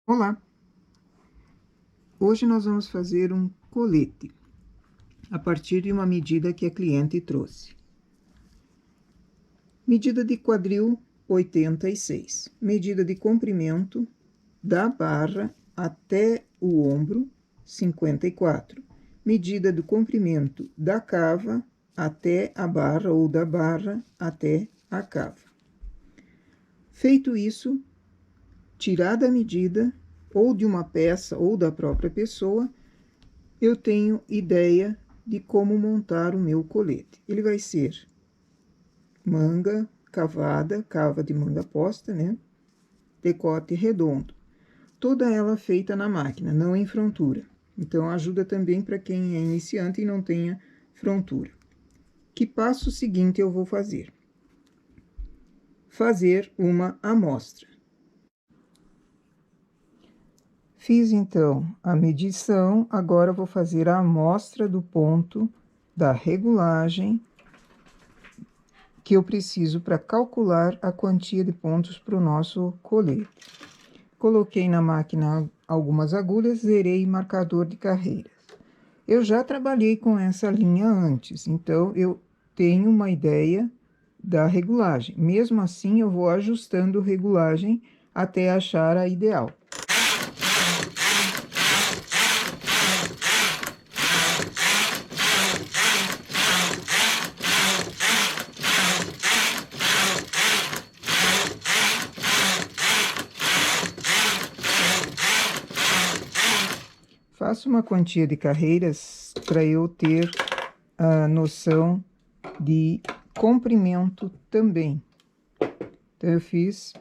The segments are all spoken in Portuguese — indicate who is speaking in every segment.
Speaker 1: Olá! Hoje nós vamos fazer um colete, a partir de uma medida que a cliente trouxe. Medida de quadril 86, medida de comprimento da barra até o ombro 54, medida do comprimento da cava até a barra ou da barra até a cava. Feito isso, tirada a medida ou de uma peça ou da própria pessoa, eu tenho ideia de como montar o meu colete. Ele vai ser manga cavada, cava de manga posta, né? Decote redondo. Toda ela feita na máquina, não em frontura. Então, ajuda também para quem é iniciante e não tenha frontura. Que passo seguinte eu vou fazer? Fazer uma amostra. Fiz, então, a medição, agora vou fazer a amostra do ponto da regulagem que eu preciso para calcular a quantia de pontos para o nosso colete. Coloquei na máquina algumas agulhas, zerei marcador de carreiras. Eu já trabalhei com essa linha antes, então eu tenho uma ideia da regulagem. Mesmo assim, eu vou ajustando a regulagem até achar a ideal. Faço uma quantia de carreiras para eu ter a noção de comprimento também. Então, eu fiz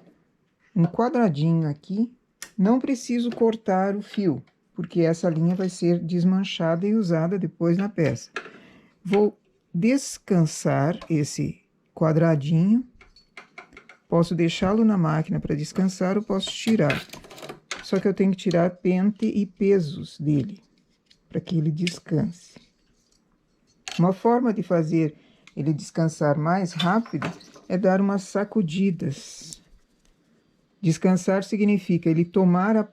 Speaker 1: um quadradinho aqui. Não preciso cortar o fio, porque essa linha vai ser desmanchada e usada depois na peça. Vou descansar esse quadradinho. Posso deixá-lo na máquina para descansar ou posso tirar. Só que eu tenho que tirar pente e pesos dele, para que ele descanse. Uma forma de fazer ele descansar mais rápido é dar umas sacudidas. Descansar significa ele tomar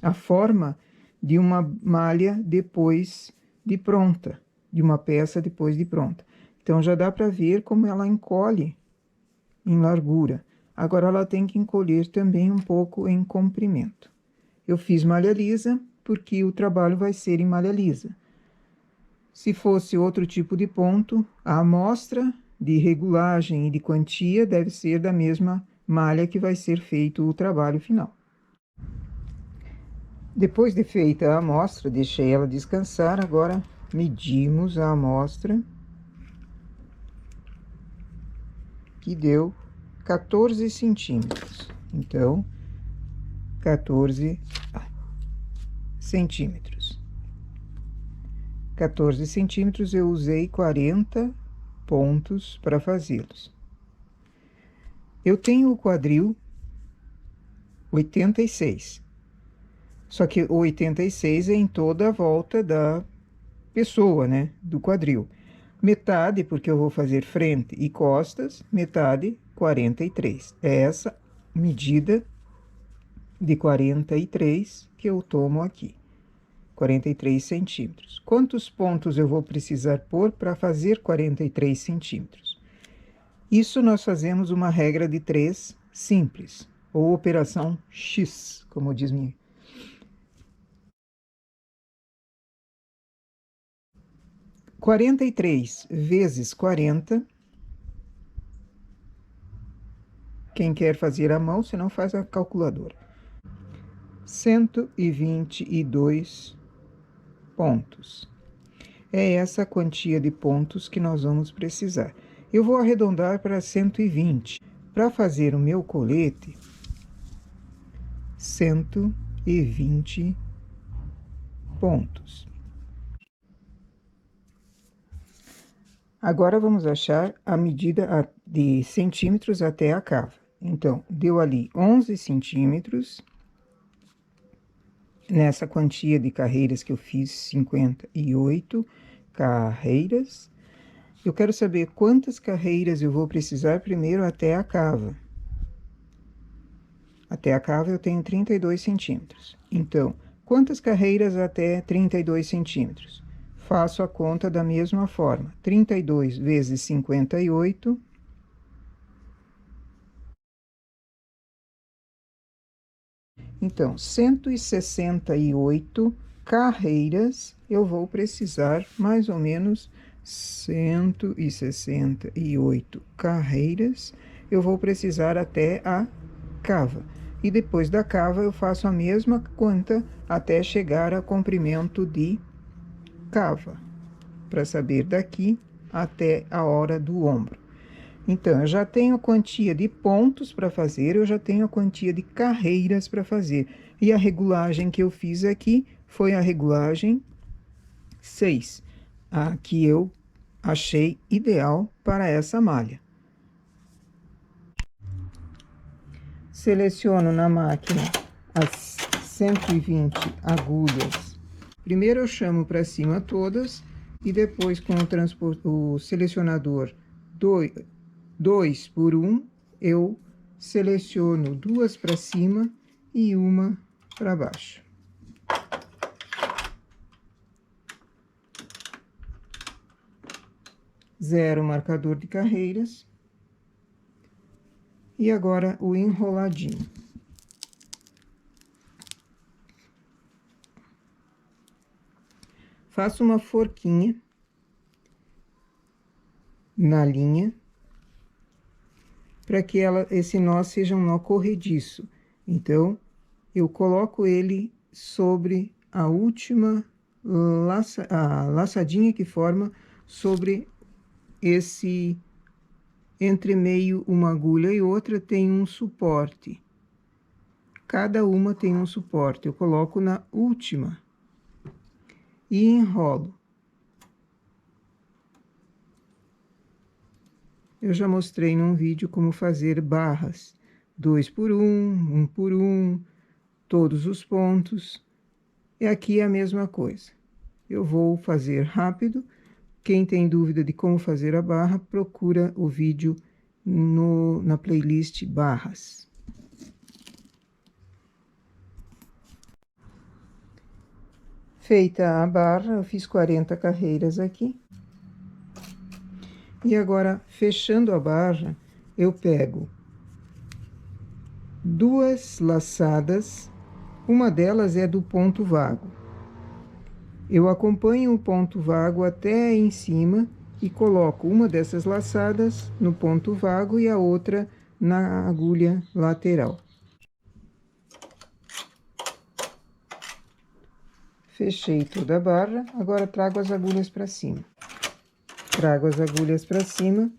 Speaker 1: a forma de uma malha depois de pronta, de uma peça depois de pronta. Então, já dá para ver como ela encolhe em largura. Agora, ela tem que encolher também um pouco em comprimento. Eu fiz malha lisa, porque o trabalho vai ser em malha lisa. Se fosse outro tipo de ponto, a amostra de regulagem e de quantia deve ser da mesma malha que vai ser feito o trabalho final. Depois de feita a amostra, deixei ela descansar, agora medimos a amostra, que deu 14 centímetros. Então, 14 centímetros. 14 centímetros, eu usei 40 pontos para fazê-los. Eu tenho o quadril 86. Só que o 86 é em toda a volta da pessoa, né? Do quadril. Metade, porque eu vou fazer frente e costas, metade 43. É essa medida de 43 que eu tomo aqui. 43 centímetros. Quantos pontos eu vou precisar pôr para fazer 43 centímetros? Isso nós fazemos uma regra de 3 simples, ou operação X, como diz minha. Quarenta e três vezes 40. Quem quer fazer à mão, se não faz a calculadora. 122 pontos. É essa a quantia de pontos que nós vamos precisar. Eu vou arredondar para 120. Para fazer o meu colete, 120 pontos. Agora, vamos achar a medida de centímetros até a cava. Então, deu ali 11 centímetros. Nessa quantia de carreiras que eu fiz, 58 carreiras. Eu quero saber quantas carreiras eu vou precisar primeiro até a cava. Até a cava eu tenho 32 centímetros. Então, quantas carreiras até 32 centímetros? Faço a conta da mesma forma. 32 vezes 58. Então, 168 carreiras eu vou precisar, mais ou menos 168 carreiras eu vou precisar até a cava. E depois da cava eu faço a mesma conta até chegar ao comprimento de cava, para saber daqui até a hora do ombro. Então, eu já tenho a quantia de pontos para fazer, eu já tenho a quantia de carreiras para fazer. E a regulagem que eu fiz aqui foi a regulagem 6, a que eu achei ideal para essa malha. Seleciono na máquina as 120 agulhas. Primeiro eu chamo para cima todas e depois com o selecionador 2 por 1, eu seleciono duas para cima e uma para baixo. Zero marcador de carreiras. E agora o enroladinho. Faço uma forquinha na linha para que esse nó seja um nó corrediço. Então, eu coloco ele sobre a última laçadinha que forma sobre esse entre meio uma agulha e outra tem um suporte. Cada uma tem um suporte. Eu coloco na última e enrolo. Eu já mostrei num vídeo como fazer barras. 2 por 1, 1 por 1, todos os pontos. E aqui é a mesma coisa. Eu vou fazer rápido. Quem tem dúvida de como fazer a barra, procura o vídeo na playlist barras. Feita a barra, eu fiz 40 carreiras aqui. E agora, fechando a barra, eu pego duas laçadas, uma delas é do ponto vago. Eu acompanho o ponto vago até em cima e coloco uma dessas laçadas no ponto vago e a outra na agulha lateral. Fechei toda a barra, agora trago as agulhas para cima. Trago as agulhas para cima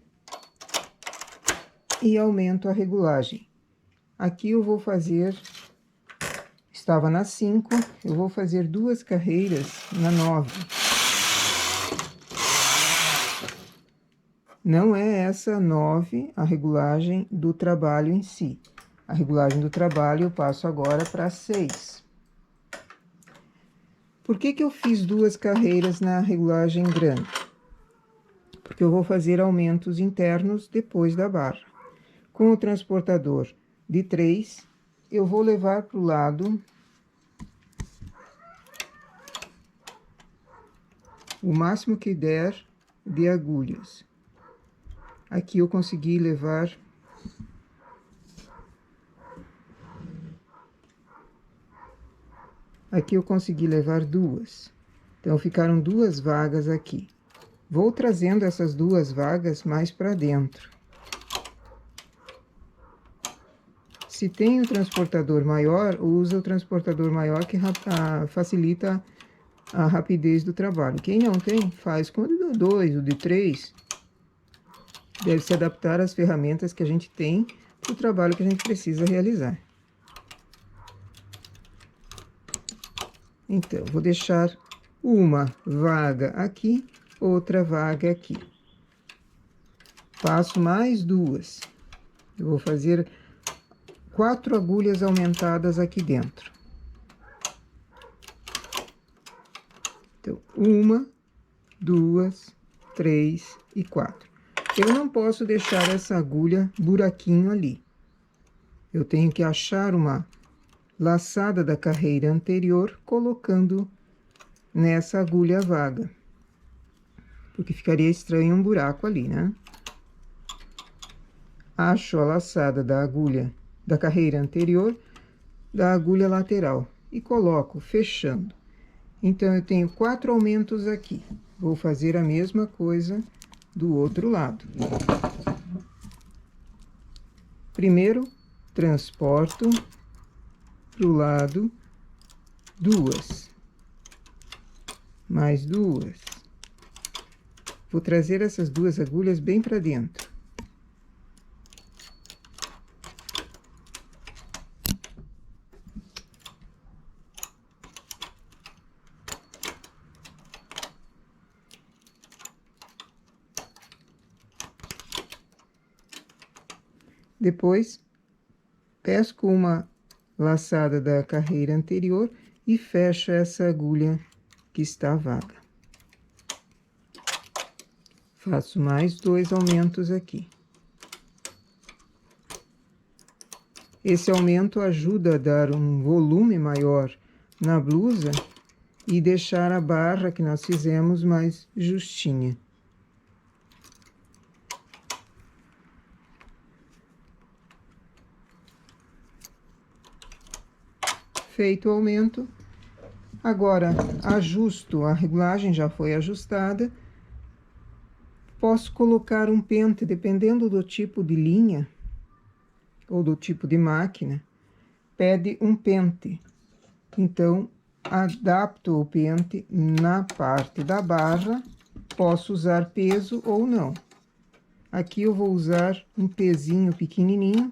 Speaker 1: e aumento a regulagem. Aqui eu vou fazer, estava na 5, eu vou fazer duas carreiras na 9. Não é essa 9 a regulagem do trabalho em si. A regulagem do trabalho eu passo agora para 6. Por que que eu fiz duas carreiras na regulagem grande? Porque eu vou fazer aumentos internos depois da barra. Com o transportador de 3, eu vou levar para o lado o máximo que der de agulhas. Aqui eu consegui levar duas. Então, ficaram duas vagas aqui. Vou trazendo essas duas vagas mais para dentro. Se tem o transportador maior, usa o transportador maior que facilita a rapidez do trabalho. Quem não tem, faz com o de 2, o de 3. Deve se adaptar às ferramentas que a gente tem para o trabalho que a gente precisa realizar. Então, vou deixar uma vaga aqui, outra vaga aqui. Faço mais duas. Eu vou fazer 4 agulhas aumentadas aqui dentro. Então, 1, 2, 3 e 4. Eu não posso deixar essa agulha buraquinho ali. Eu tenho que achar uma laçada da carreira anterior, colocando nessa agulha vaga. Porque ficaria estranho um buraco ali, né? Acho a laçada da agulha da carreira anterior da agulha lateral e coloco fechando. Então, eu tenho 4 aumentos aqui. Vou fazer a mesma coisa do outro lado. Primeiro, transporto para o lado 2. Mais 2. Vou trazer essas 2 agulhas bem para dentro. Depois, pesco uma laçada da carreira anterior e fecho essa agulha que está vaga. Faço mais 2 aumentos aqui. Esse aumento ajuda a dar um volume maior na blusa e deixar a barra que nós fizemos mais justinha. Feito o aumento, agora ajusto, a regulagem já foi ajustada. Posso colocar um pente, dependendo do tipo de linha ou do tipo de máquina, pede um pente. Então, adapto o pente na parte da barra, posso usar peso ou não. Aqui eu vou usar um pezinho pequenininho,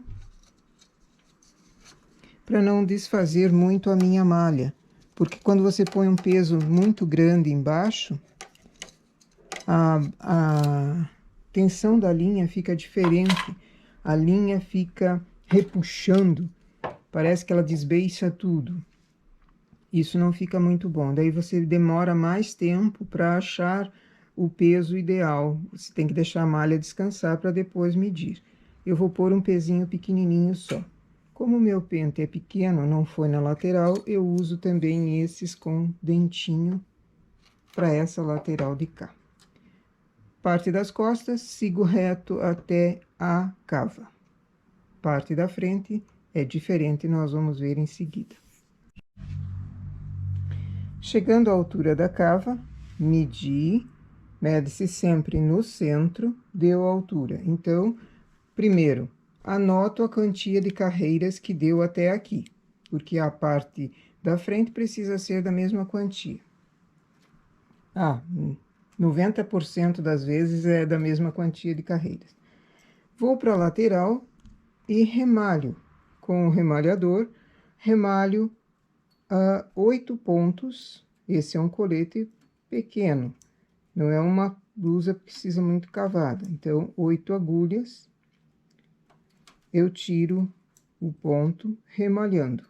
Speaker 1: para não desfazer muito a minha malha, porque quando você põe um peso muito grande embaixo, a tensão da linha fica diferente, a linha fica repuxando, parece que ela desbeiça tudo. Isso não fica muito bom, daí você demora mais tempo para achar o peso ideal, você tem que deixar a malha descansar para depois medir. Eu vou pôr um pezinho pequenininho só. Como o meu pente é pequeno, não foi na lateral, eu uso também esses com dentinho para essa lateral de cá. Parte das costas, sigo reto até a cava. Parte da frente é diferente, nós vamos ver em seguida. Chegando à altura da cava, medi, mede-se sempre no centro, deu a altura. Então, primeiro, anoto a quantia de carreiras que deu até aqui, porque a parte da frente precisa ser da mesma quantia. 90% das vezes é da mesma quantia de carreiras. Vou para a lateral e remalho com o remalhador, remalho 8 pontos. Esse é um colete pequeno, não é uma blusa que precisa muito cavada. Então, 8 agulhas. Eu tiro o ponto remalhando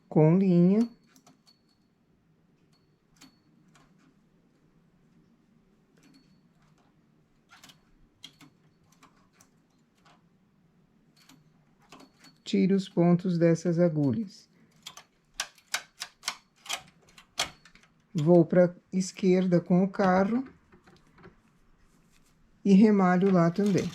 Speaker 1: com linha. Tiro os pontos dessas agulhas. Vou para a esquerda com o carro e remalho lá também.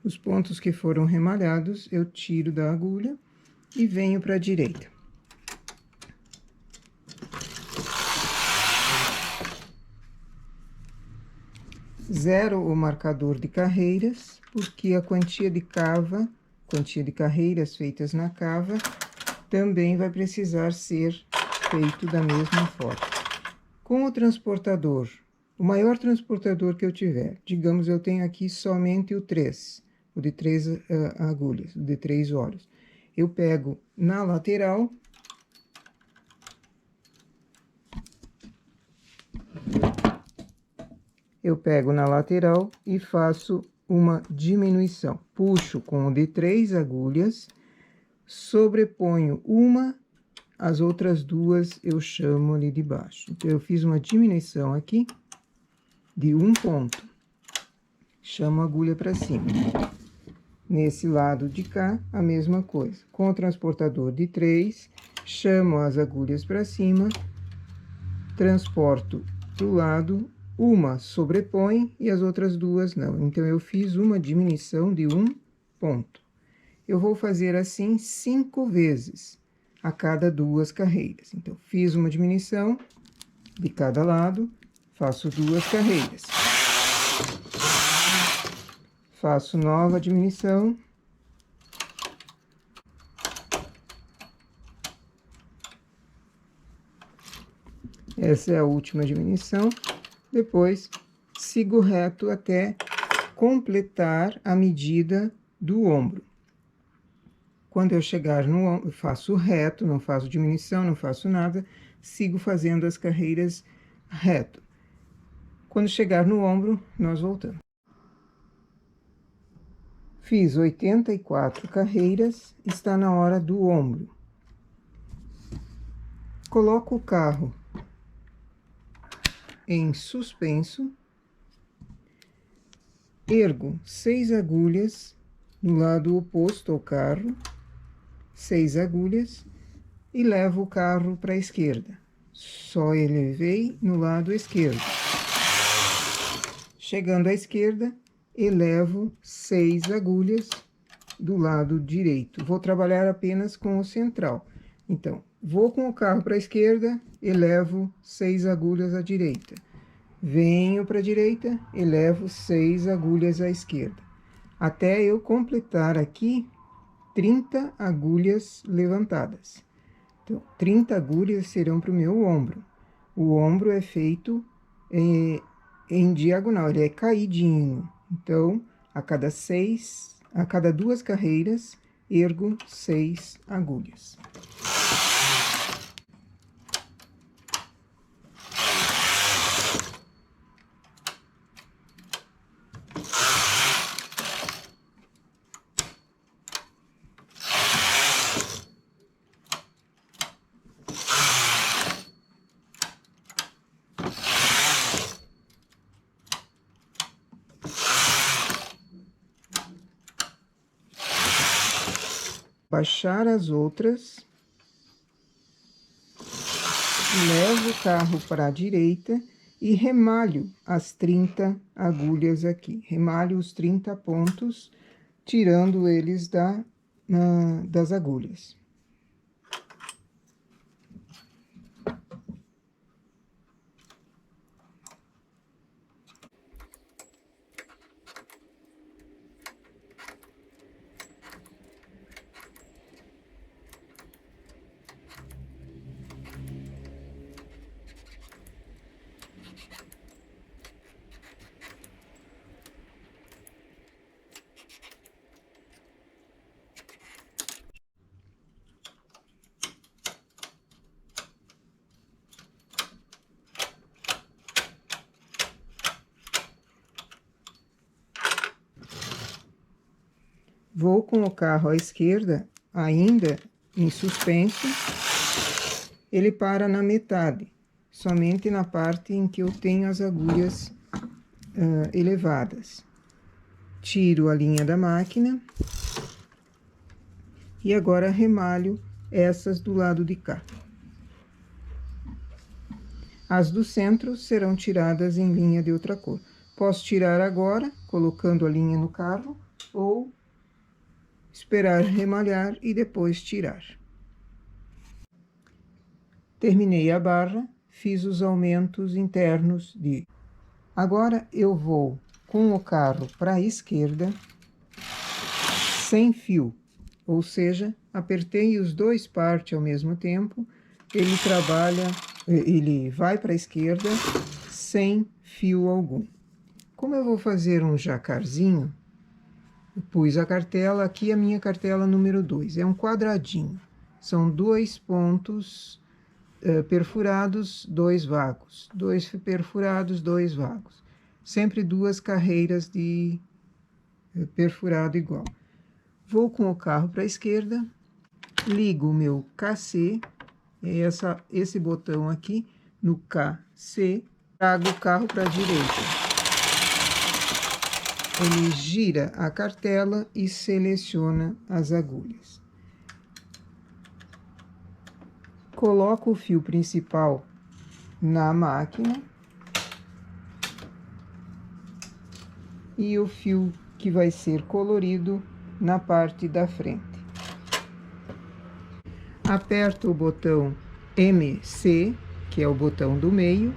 Speaker 1: Os pontos que foram remalhados, eu tiro da agulha e venho para a direita. Zero o marcador de carreiras, porque a quantia de carreiras feitas na cava também vai precisar ser feito da mesma forma. Com o transportador, o maior transportador que eu tiver, digamos, eu tenho aqui somente o 3, o de 3 agulhas, o de 3 olhos. Eu pego na lateral, e faço uma diminuição. Puxo com o de 3 agulhas, sobreponho uma, as outras duas eu chamo ali de baixo. Então, eu fiz uma diminuição aqui de 1 ponto. Chamo a agulha para cima. Nesse lado de cá, a mesma coisa. Com o transportador de 3, chamo as agulhas para cima, transporto do lado, uma sobrepõe e as outras duas não. Então, eu fiz uma diminuição de 1 ponto. Eu vou fazer assim 5 vezes a cada 2 carreiras. Então, fiz uma diminuição de cada lado, faço 2 carreiras. Faço nova diminuição. Essa é a última diminuição. Depois, sigo reto até completar a medida do ombro. Quando eu chegar no ombro, faço reto, não faço diminuição, não faço nada, sigo fazendo as carreiras reto. Quando chegar no ombro, nós voltamos. Fiz 84 carreiras, está na hora do ombro. Coloco o carro em suspenso, ergo 6 agulhas no lado oposto ao carro, 6 agulhas, e levo o carro para a esquerda. Só elevei no lado esquerdo. Chegando à esquerda, elevo 6 agulhas do lado direito. Vou trabalhar apenas com o central. Então, vou com o carro para a esquerda, elevo 6 agulhas à direita. Venho para a direita, elevo 6 agulhas à esquerda. Até eu completar aqui 30 agulhas levantadas. Então, 30 agulhas serão para o meu ombro. O ombro é feito em diagonal, ele é caidinho. Então, a cada 2 carreiras, ergo 6 agulhas. Baixar as outras, levo o carro para a direita e remalho as 30 agulhas aqui. Remalho os 30 pontos, tirando eles das agulhas. Vou com o carro à esquerda, ainda em suspenso, ele para na metade, somente na parte em que eu tenho as agulhas elevadas. Tiro a linha da máquina e agora remalho essas do lado de cá. As do centro serão tiradas em linha de outra cor. Posso tirar agora, colocando a linha no carro, ou esperar remalhar e depois tirar. Terminei a barra, fiz os aumentos internos de... Agora, eu vou com o carro para a esquerda, sem fio, ou seja, apertei os dois partes ao mesmo tempo, ele vai para a esquerda sem fio algum. Como eu vou fazer um jacarzinho, eu pus a cartela, aqui a minha cartela número 2, é um quadradinho, são 2 pontos perfurados, 2 vagos, 2 perfurados, 2 vagos, sempre 2 carreiras de perfurado igual. Vou com o carro para a esquerda, ligo o meu KC, esse botão aqui, no KC, trago o carro para a direita. Ele gira a cartela e seleciona as agulhas. Coloco o fio principal na máquina e o fio que vai ser colorido na parte da frente. Aperto o botão MC, que é o botão do meio.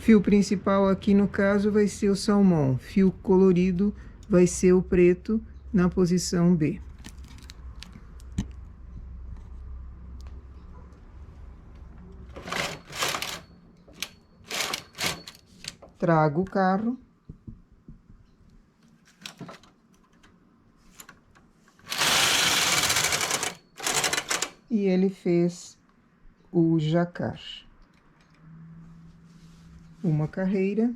Speaker 1: Fio principal aqui no caso vai ser o salmão, fio colorido vai ser o preto na posição B. Trago o carro. E ele fez o jacar. Uma carreira.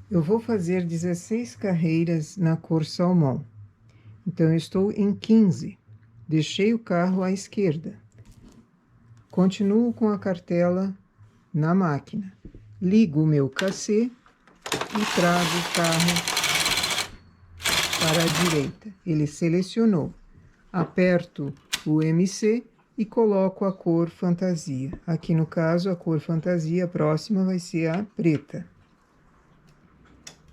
Speaker 1: Eu vou fazer 16 carreiras na cor salmão. Então, eu estou em 15. Deixei o carro à esquerda. Continuo com a cartela na máquina. Ligo o meu KC e trago o carro para a direita. Ele selecionou. Aperto o MC e coloco a cor fantasia. Aqui no caso, a cor fantasia próxima vai ser a preta.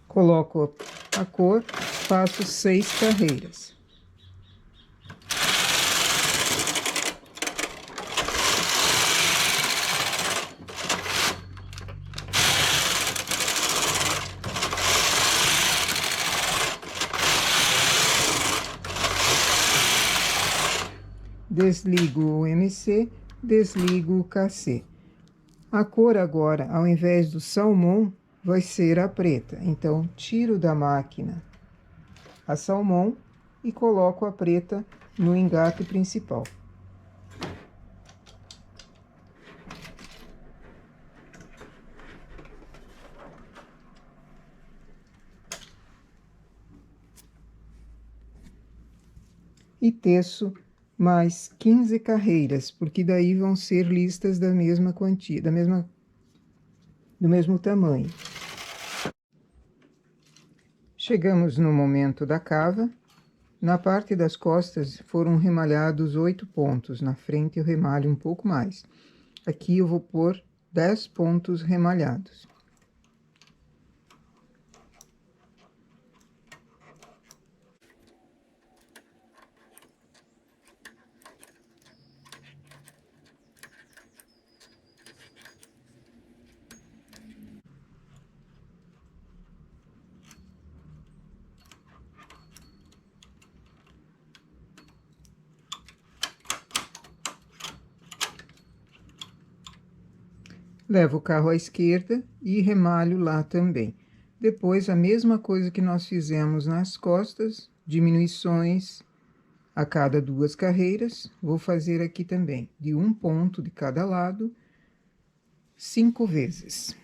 Speaker 1: Coloco a cor, faço 6 carreiras. Desligo o MC, desligo o KC. A cor agora, ao invés do salmão, vai ser a preta. Então, tiro da máquina a salmão e coloco a preta no engate principal. E teço mais 15 carreiras, porque daí vão ser listas da mesma quantia, do mesmo tamanho. Chegamos no momento da cava. Na parte das costas foram remalhados 8 pontos, na frente eu remalho um pouco mais. Aqui eu vou pôr 10 pontos remalhados. Levo o carro à esquerda e remalho lá também. Depois, a mesma coisa que nós fizemos nas costas, diminuições a cada 2 carreiras, vou fazer aqui também, de 1 ponto de cada lado, 5 vezes.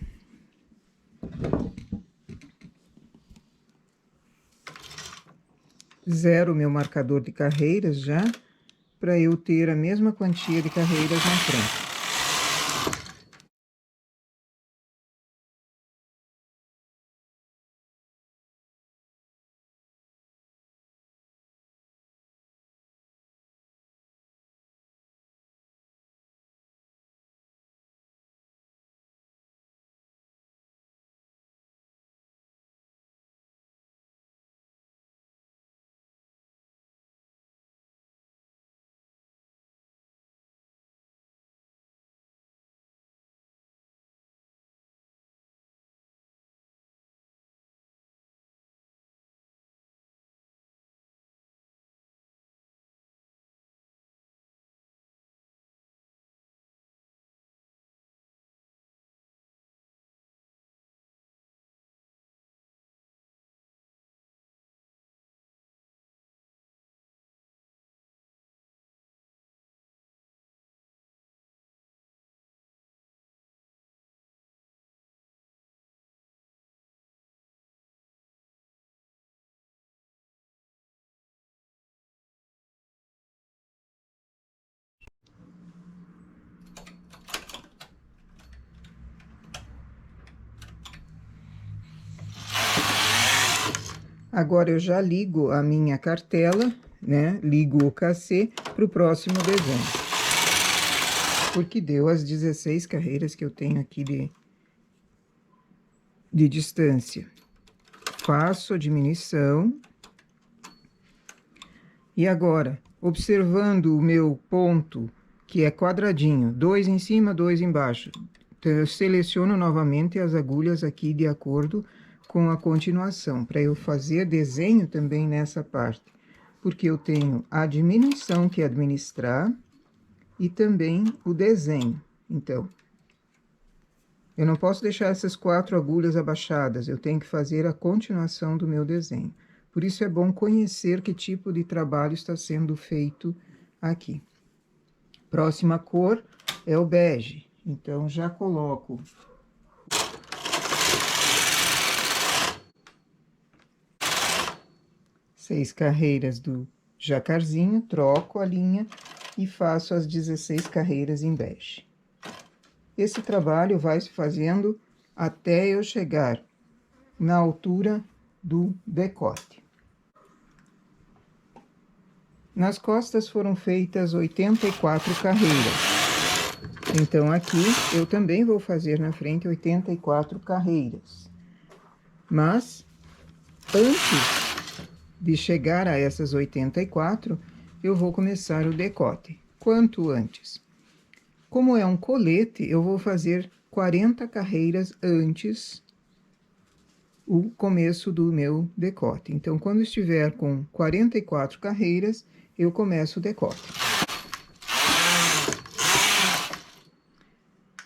Speaker 1: Zero meu marcador de carreiras já, para eu ter a mesma quantia de carreiras na frente. Agora, eu já ligo a minha cartela, né? Ligo o cassê para o próximo desenho. Porque deu as 16 carreiras que eu tenho aqui de distância. Faço a diminuição. E agora, observando o meu ponto, que é quadradinho, 2 em cima, 2 embaixo. Então, eu seleciono novamente as agulhas aqui de acordo com a continuação, para eu fazer desenho também nessa parte. Porque eu tenho a diminuição que administrar e também o desenho. Então, eu não posso deixar essas 4 agulhas abaixadas, eu tenho que fazer a continuação do meu desenho. Por isso é bom conhecer que tipo de trabalho está sendo feito aqui. Próxima cor é o bege. Então, já coloco 6 carreiras do jacarzinho, troco a linha e faço as 16 carreiras em bege. Esse trabalho vai se fazendo até eu chegar na altura do decote. Nas costas foram feitas 84 carreiras. Então, aqui eu também vou fazer na frente 84 carreiras. Mas, antes de chegar a essas 84, eu vou começar o decote. Quanto antes? Como é um colete, eu vou fazer 40 carreiras antes o começo do meu decote. Então, quando estiver com 44 carreiras, eu começo o decote.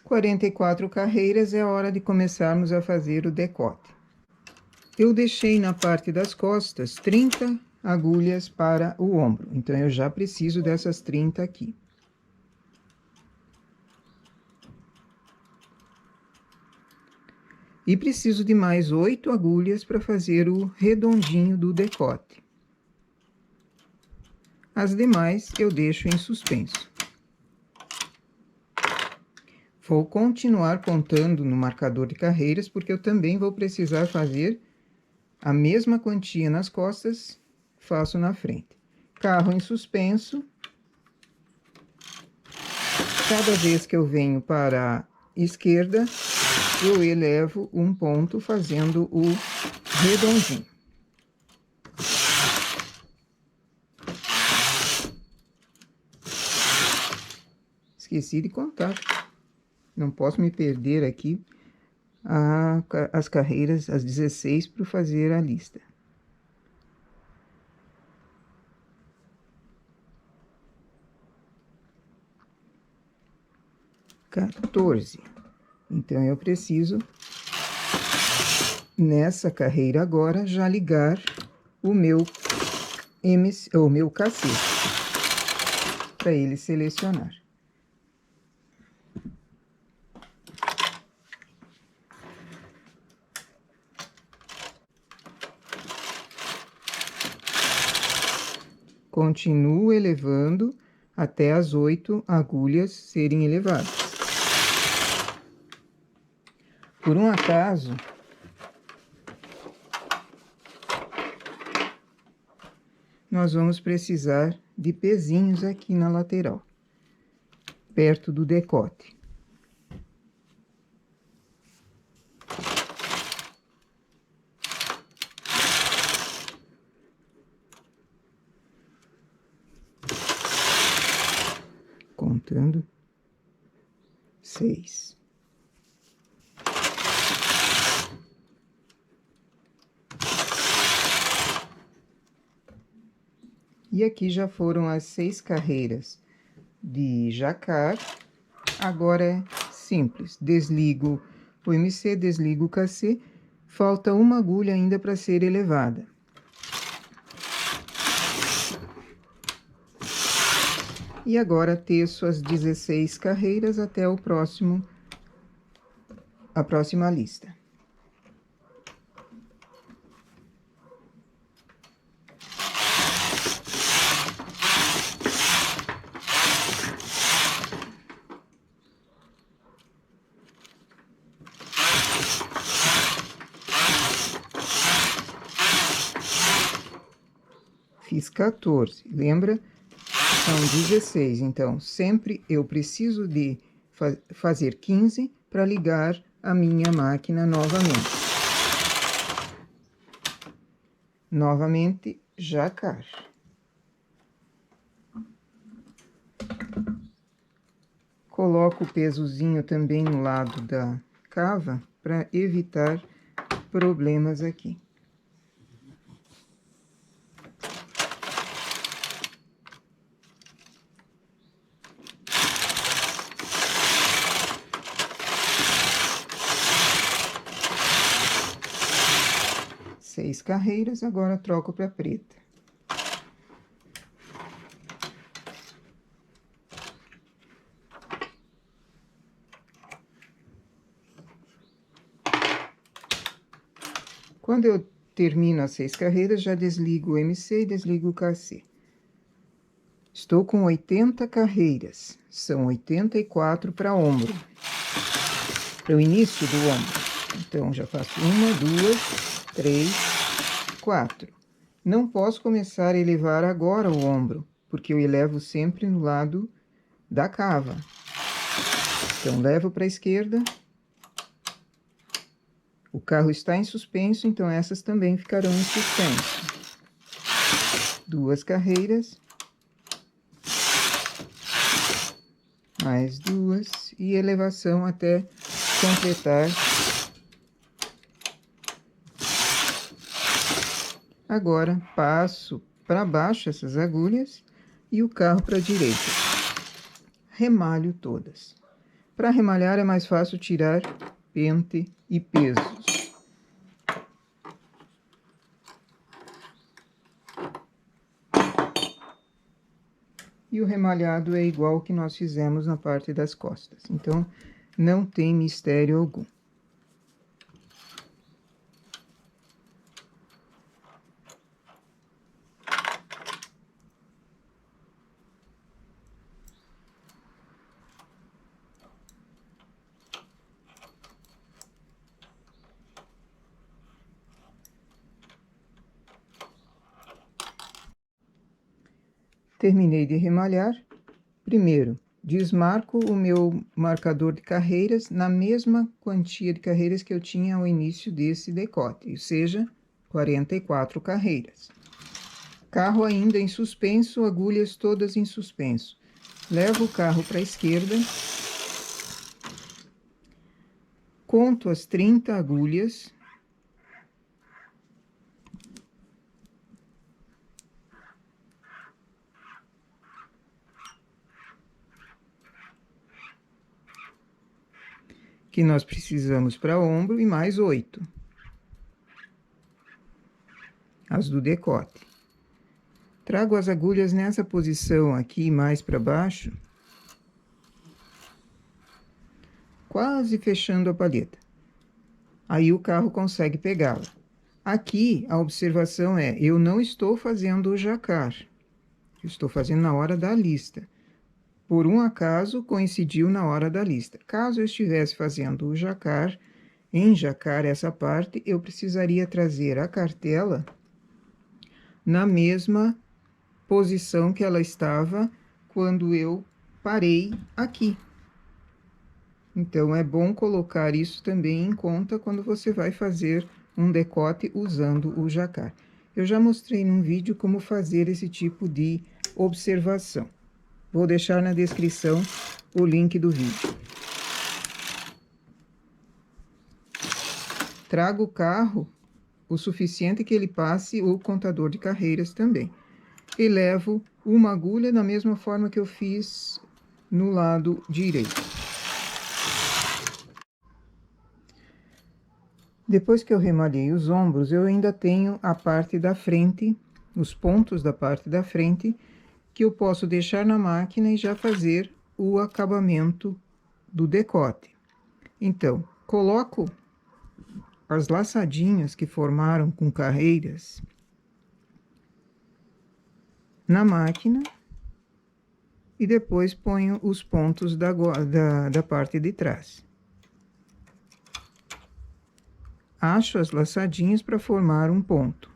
Speaker 1: 44 carreiras é a hora de começarmos a fazer o decote. Eu deixei na parte das costas 30 agulhas para o ombro, então eu já preciso dessas 30 aqui. E preciso de mais 8 agulhas para fazer o redondinho do decote. As demais eu deixo em suspenso. Vou continuar contando no marcador de carreiras, porque eu também vou precisar fazer a mesma quantia nas costas, faço na frente. Carro em suspenso. Cada vez que eu venho para a esquerda, eu elevo um ponto fazendo o redondinho. Esqueci de contar. Não posso me perder aqui as carreiras, as 16, para fazer a lista. Então, eu preciso, nessa carreira agora, já ligar o meu cacete, para ele selecionar. Continuo elevando até as 8 agulhas serem elevadas. Por um acaso, nós vamos precisar de pezinhos aqui na lateral, perto do decote. Contando 6. E aqui já foram as 6 carreiras de jacar. Agora é simples. Desligo o MC, desligo o cassê. Falta uma agulha ainda para ser elevada. E agora teço as 16 carreiras até a próxima lista. fiz 14, lembra? São 16, então, sempre eu preciso de fazer 15 para ligar a minha máquina novamente. Novamente, jacar. Coloco o pesozinho também no lado da cava para evitar problemas aqui. Seis carreiras, agora troco para preta. Quando eu termino as 6 carreiras, já desligo o MC e desligo o KC. Estou com 80 carreiras, são 84 para ombro, para o início do ombro. Então, já faço 1, 2, 3, 4. Não posso começar a elevar agora o ombro, porque eu elevo sempre no lado da cava. Então, levo para a esquerda. O carro está em suspenso, então essas também ficarão em suspenso. 2 carreiras. Mais 2 e elevação até completar. Agora, passo para baixo essas agulhas e o carro para a direita. Remalho todas. Para remalhar é mais fácil tirar pente e pesos. E o remalhado é igual ao que nós fizemos na parte das costas. Então, não tem mistério algum. Terminei de remalhar. Primeiro, desmarco o meu marcador de carreiras na mesma quantia de carreiras que eu tinha ao início desse decote, ou seja, 44 carreiras. Carro ainda em suspenso, agulhas todas em suspenso. Levo o carro para a esquerda. Conto as 30 agulhas. Que nós precisamos para ombro e mais 8. As do decote. Trago as agulhas nessa posição aqui, mais para baixo, quase fechando a palheta. Aí o carro consegue pegá-la. Aqui, a observação é, eu não estou fazendo o jacar. Eu estou fazendo na hora da lista. Por um acaso, coincidiu na hora da lista. Caso eu estivesse fazendo o jacar, enjacar essa parte, eu precisaria trazer a cartela na mesma posição que ela estava quando eu parei aqui. Então, é bom colocar isso também em conta quando você vai fazer um decote usando o jacar. Eu já mostrei num vídeo como fazer esse tipo de observação. Vou deixar na descrição o link do vídeo. Trago o carro o suficiente que ele passe o contador de carreiras também. E levo uma agulha da mesma forma que eu fiz no lado direito. Depois que eu remalhei os ombros, eu ainda tenho a parte da frente, os pontos da parte da frente, que eu posso deixar na máquina e já fazer o acabamento do decote. Então, coloco as laçadinhas que formaram com carreiras na máquina e depois ponho os pontos da parte de trás. Acho as laçadinhas para formar um ponto.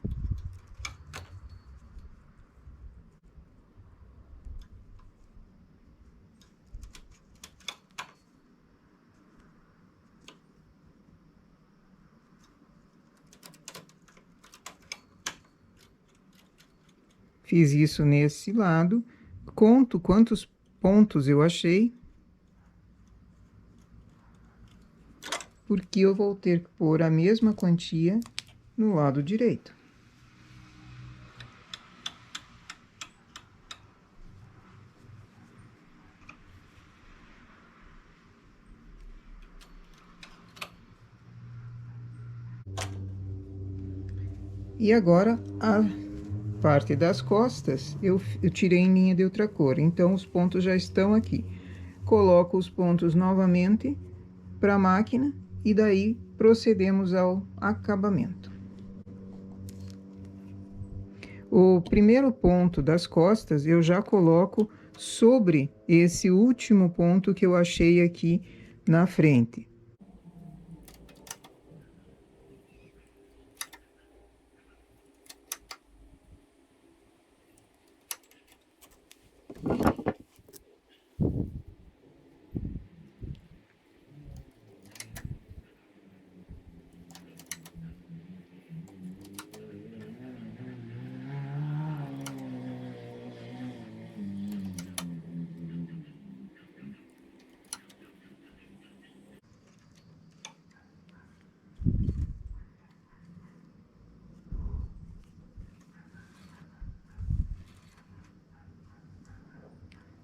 Speaker 1: Fiz isso nesse lado, conto quantos pontos eu achei, porque eu vou ter que pôr a mesma quantia no lado direito. E agora, a parte das costas, eu tirei em linha de outra cor, então os pontos já estão aqui. Coloco os pontos novamente para a máquina e daí procedemos ao acabamento. O primeiro ponto das costas eu já coloco sobre esse último ponto que eu achei aqui na frente.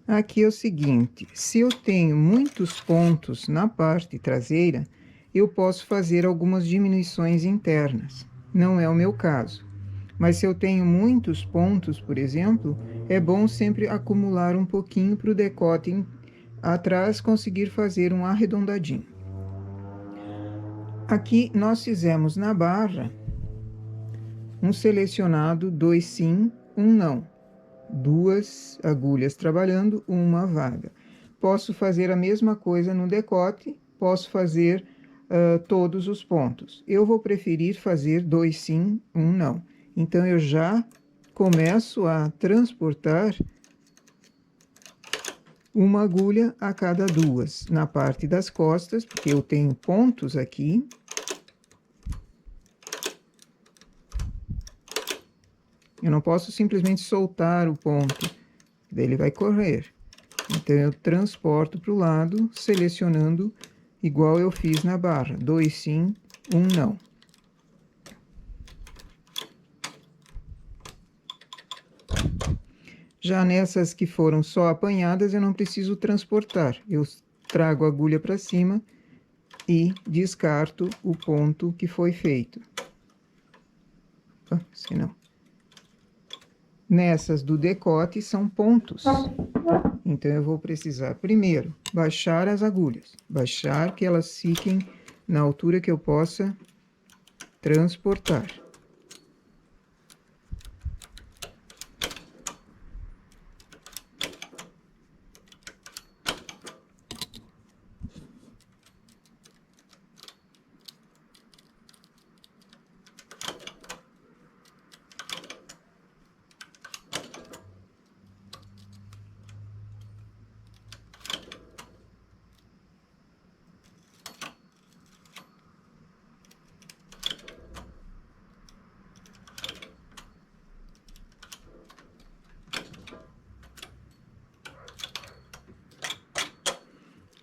Speaker 1: Aqui é o seguinte, se eu tenho muitos pontos na parte traseira, eu posso fazer algumas diminuições internas. Não é o meu caso. Mas se eu tenho muitos pontos, por exemplo, é bom sempre acumular um pouquinho para o decote atrás conseguir fazer um arredondadinho. Aqui nós fizemos na barra um selecionado, 2 sim, 1 não. 2 agulhas trabalhando, uma vaga. Posso fazer a mesma coisa no decote, posso fazer todos os pontos. Eu vou preferir fazer 2 sim, 1 não. Então, eu já começo a transportar uma agulha a cada 2 na parte das costas, porque eu tenho pontos aqui. Eu não posso simplesmente soltar o ponto, daí ele vai correr. Então, eu transporto para o lado, selecionando igual eu fiz na barra. 2 sim, 1 não. Já nessas que foram só apanhadas, eu não preciso transportar. Eu trago a agulha para cima e descarto o ponto que foi feito. Se não. Nessas do decote são pontos. Então, eu vou precisar, primeiro, baixar as agulhas. Baixar que elas fiquem na altura que eu possa transportar.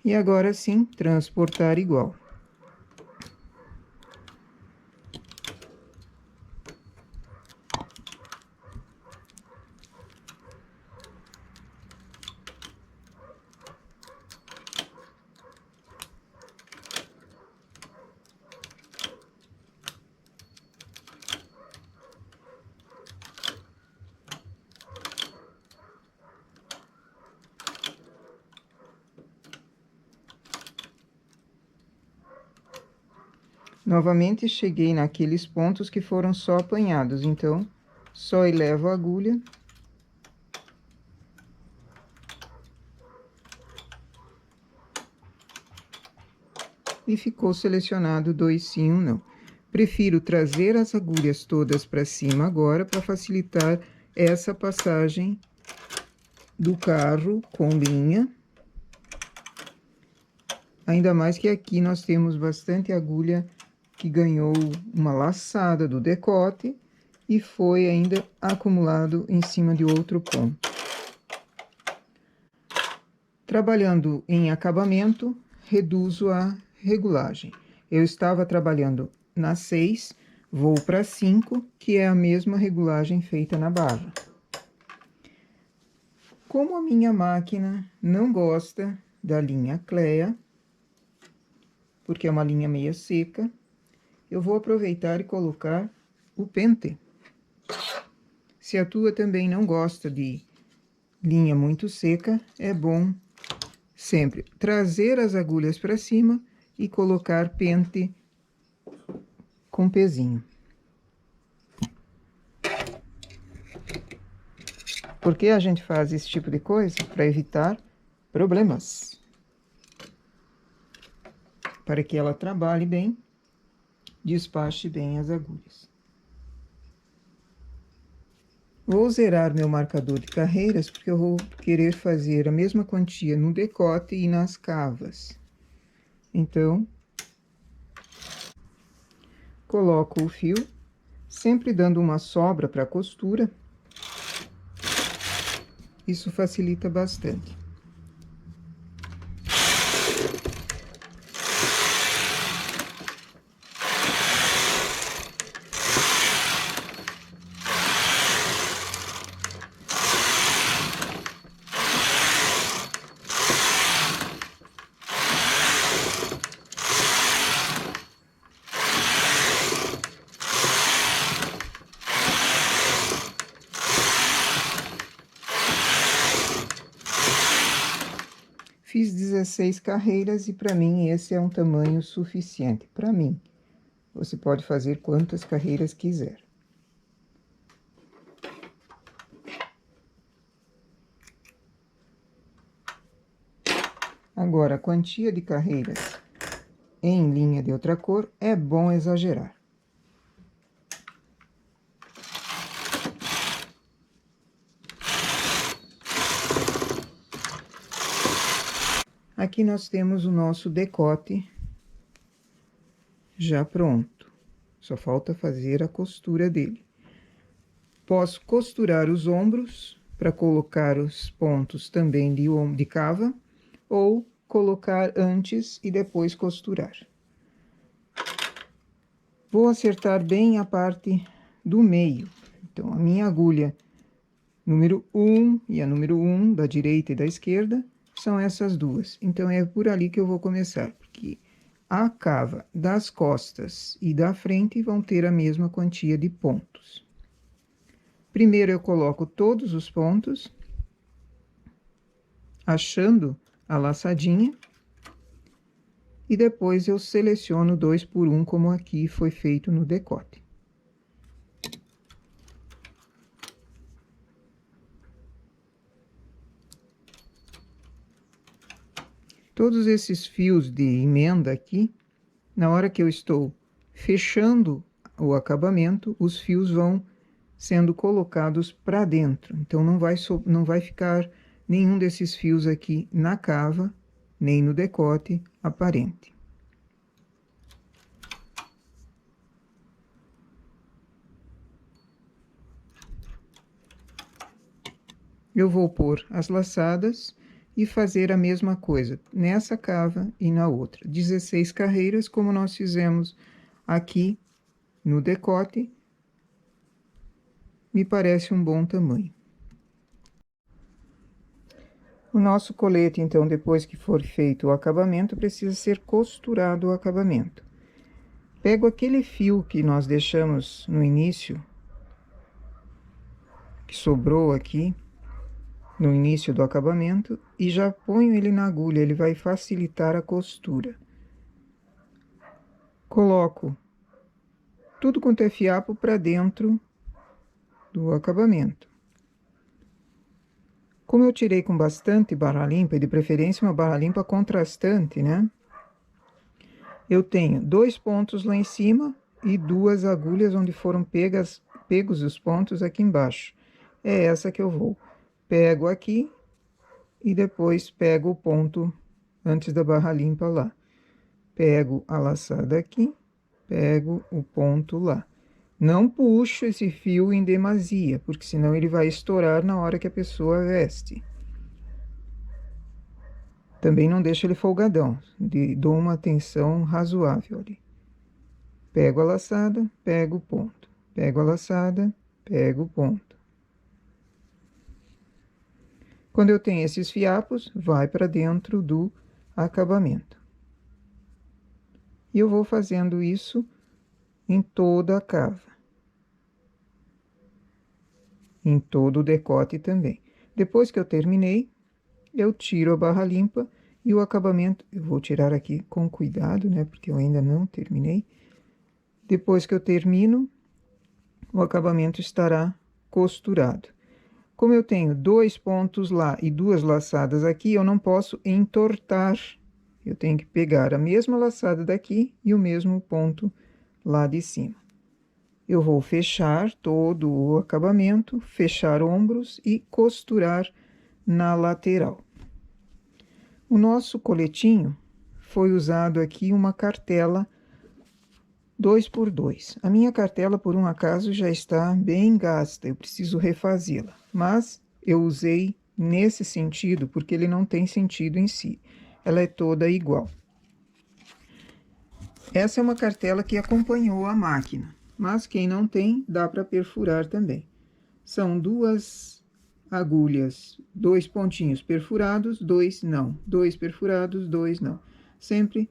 Speaker 1: E agora sim, transportar igual. Novamente, cheguei naqueles pontos que foram só apanhados, então, só elevo a agulha. E ficou selecionado 2 sim, 1 não. Prefiro trazer as agulhas todas para cima agora, para facilitar essa passagem do carro com linha. Ainda mais que aqui nós temos bastante agulha que ganhou uma laçada do decote, e foi ainda acumulado em cima de outro ponto. Trabalhando em acabamento, reduzo a regulagem. Eu estava trabalhando na 6, vou para 5, que é a mesma regulagem feita na barra. Como a minha máquina não gosta da linha Clea, porque é uma linha meia seca, eu vou aproveitar e colocar o pente. Se a tua também não gosta de linha muito seca, é bom sempre trazer as agulhas para cima e colocar pente com pezinho. Por que a gente faz esse tipo de coisa? Para evitar problemas. Para que ela trabalhe bem, despache bem as agulhas. Vou zerar meu marcador de carreiras, porque eu vou querer fazer a mesma quantia no decote e nas cavas. Então, coloco o fio, sempre dando uma sobra para a costura. Isso facilita bastante. Fiz 16 carreiras e para mim esse é um tamanho suficiente. Para mim, você pode fazer quantas carreiras quiser. Agora, a quantia de carreiras em linha de outra cor é bom exagerar. Aqui nós temos o nosso decote já pronto. Só falta fazer a costura dele. Posso costurar os ombros para colocar os pontos também de cava, ou colocar antes e depois costurar. Vou acertar bem a parte do meio. Então, a minha agulha número 1 e a número 1 da direita e da esquerda são essas duas. Então, é por ali que eu vou começar, porque a cava das costas e da frente vão ter a mesma quantia de pontos. Primeiro, eu coloco todos os pontos, achando a laçadinha, e depois eu seleciono 2 por 1, como aqui foi feito no decote. Todos esses fios de emenda aqui, na hora que eu estou fechando o acabamento, os fios vão sendo colocados para dentro. Então, não vai ficar nenhum desses fios aqui na cava, nem no decote aparente. Eu vou pôr as laçadas e fazer a mesma coisa nessa cava e na outra. 16 carreiras, como nós fizemos aqui no decote, me parece um bom tamanho. O nosso colete, então, depois que for feito o acabamento, precisa ser costurado o acabamento. Pego aquele fio que nós deixamos no início, que sobrou aqui, no início do acabamento, e já ponho ele na agulha, ele vai facilitar a costura. Coloco tudo quanto é fiapo para dentro do acabamento. Como eu tirei com bastante barra limpa, e de preferência uma barra limpa contrastante, né? Eu tenho 2 pontos lá em cima e 2 agulhas onde foram pegos os pontos aqui embaixo. É essa que eu vou. Pego aqui e depois pego o ponto antes da barra limpa lá. Pego a laçada aqui, pego o ponto lá. Não puxo esse fio em demasia, porque senão ele vai estourar na hora que a pessoa veste. Também não deixo ele folgadão, dou uma tensão razoável ali. Pego a laçada, pego o ponto. Pego a laçada, pego o ponto. Quando eu tenho esses fiapos, vai para dentro do acabamento. E eu vou fazendo isso em toda a cava. Em todo o decote também. Depois que eu terminei, eu tiro a barra limpa e o acabamento... Eu vou tirar aqui com cuidado, né? Porque eu ainda não terminei. Depois que eu termino, o acabamento estará costurado. Como eu tenho 2 pontos lá e 2 laçadas aqui, eu não posso entortar. Eu tenho que pegar a mesma laçada daqui e o mesmo ponto lá de cima. Eu vou fechar todo o acabamento, fechar ombros e costurar na lateral. O nosso coletinho foi usado aqui uma cartela 2x2. A minha cartela, por um acaso, já está bem gasta, eu preciso refazê-la. Mas eu usei nesse sentido, porque ele não tem sentido em si. Ela é toda igual. Essa é uma cartela que acompanhou a máquina, mas quem não tem, dá para perfurar também. São 2 agulhas, 2 pontinhos perfurados, 2 não. 2 perfurados, 2 não. Sempre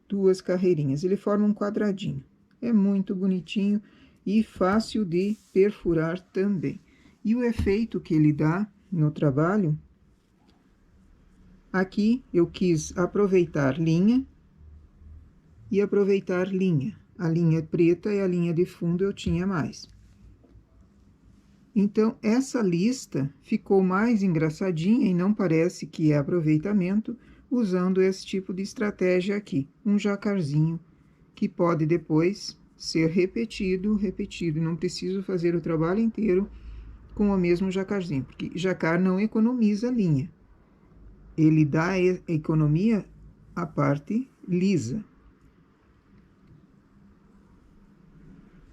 Speaker 1: 2 carreirinhas. Ele forma um quadradinho. É muito bonitinho e fácil de perfurar também. E o efeito que ele dá no trabalho, aqui eu quis aproveitar linha e aproveitar linha. A linha preta e a linha de fundo eu tinha mais. Então, essa lista ficou mais engraçadinha e não parece que é aproveitamento, usando esse tipo de estratégia aqui. Um jacarzinho que pode depois ser repetido. Não preciso fazer o trabalho inteiro com o mesmo jacarzinho, porque jacar não economiza linha. Ele dá economia à parte lisa.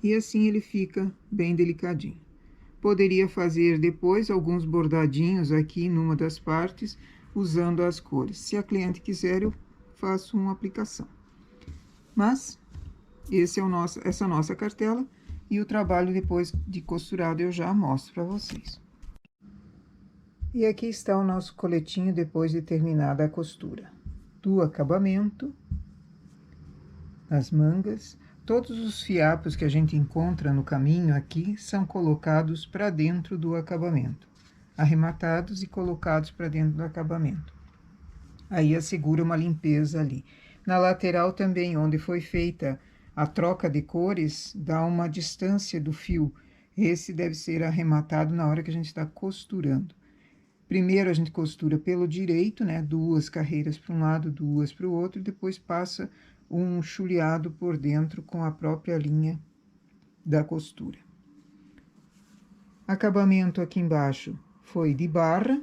Speaker 1: E assim ele fica bem delicadinho. Poderia fazer depois alguns bordadinhos aqui numa das partes, usando as cores. Se a cliente quiser, eu faço uma aplicação. Mas, esse é essa nossa cartela, e o trabalho depois de costurado eu já mostro para vocês. E aqui está o nosso coletinho depois de terminada a costura. Do acabamento, as mangas... Todos os fiapos que a gente encontra no caminho aqui são colocados para dentro do acabamento, arrematados e colocados para dentro do acabamento. Aí assegura uma limpeza ali. Na lateral também, onde foi feita a troca de cores, dá uma distância do fio. Esse deve ser arrematado na hora que a gente está costurando. Primeiro a gente costura pelo direito, né? 2 carreiras para um lado, 2 para o outro, e depois passa um chuleado por dentro com a própria linha da costura. Acabamento aqui embaixo foi de barra,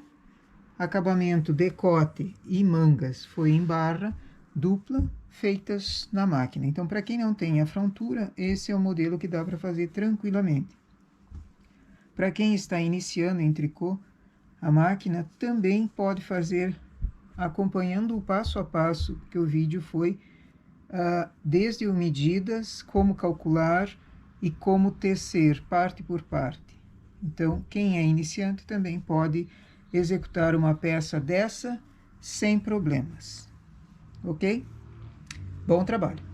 Speaker 1: acabamento decote e mangas foi em barra dupla, feitas na máquina. Então, para quem não tem a frontura, esse é o modelo que dá para fazer tranquilamente. Para quem está iniciando em tricô, a máquina também pode fazer acompanhando o passo a passo, que o vídeo foi desde o medidas, como calcular e como tecer parte por parte. Então, quem é iniciante também pode executar uma peça dessa sem problemas, ok? Bom trabalho!